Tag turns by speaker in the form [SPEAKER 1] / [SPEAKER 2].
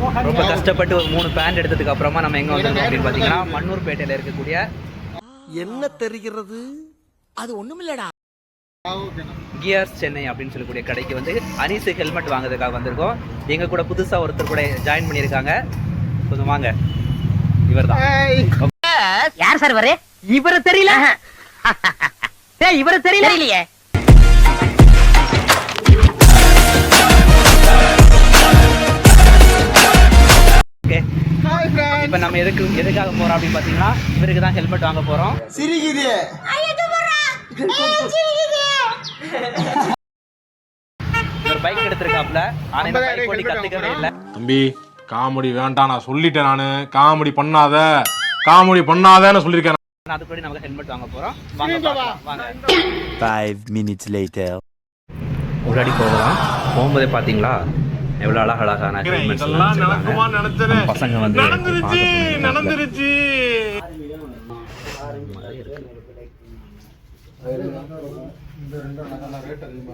[SPEAKER 1] ரொம்ப கஷ்டப்பட்டு ஒரு 3 பேண்ட் எடுத்ததுக்கு அப்புறமா நம்ம எங்க வந்திருக்கோம் அப்படின்னு பாத்தீங்கன்னா மண்ணூர்பேட்டையில இருக்கக்கூடிய
[SPEAKER 2] என்ன தெரிகிறது அது ஒண்ணுமில்லடா
[SPEAKER 1] கியர்ஸ் சென்னை அப்படின்னு சொல்லக்கூடிய கடைக்கு வந்து அனிசு ஹெல்மெட் வாங்குறதுக்காக வந்திருக்கோம். எங்க கூட புதுசா ஒருத்தர் கூட ஜாயின் பண்ணியிருக்காங்க. கொஞ்சம் வாங்க. இவர் தான்.
[SPEAKER 3] யார் சார் வரே? இவர தெரியல. டேய் இவர தெரியலையே.
[SPEAKER 1] ஓகே. இப்போ நம்ம எதுக்காக போறோம் அப்படின்னு பாத்தீங்கன்னா இவருக்கு தான் ஹெல்மெட் வாங்க போறோம்.
[SPEAKER 2] சிரிக்குது
[SPEAKER 1] ஒரு பைக் எடுத்திருக்காப்ல. ஆனா இந்த பைக் ஓட்டி கத்துக்கவே இல்ல.
[SPEAKER 4] தம்பி காமெடி வேண்டாம், நான் சொல்லிட்டேன். நானு காமெடி பண்ணாதன்னு சொல்லியிருக்கேன்.
[SPEAKER 1] அதுக்கு முன்னாடி நமக்கு ஹெல்மெட் வாங்க போறோம். வாங்க வாங்க.
[SPEAKER 2] 5 minutes later
[SPEAKER 1] ஒரு அடி போகலாம். போகும்போதே பாத்தீங்களா எவ்வளவு அழகழகான ஹெல்மெட்ஸ் எல்லாம் நடக்குமா பசங்க வந்து
[SPEAKER 4] நடந்துருச்சு.
[SPEAKER 5] இந்த 2 ரேட் அதிகமா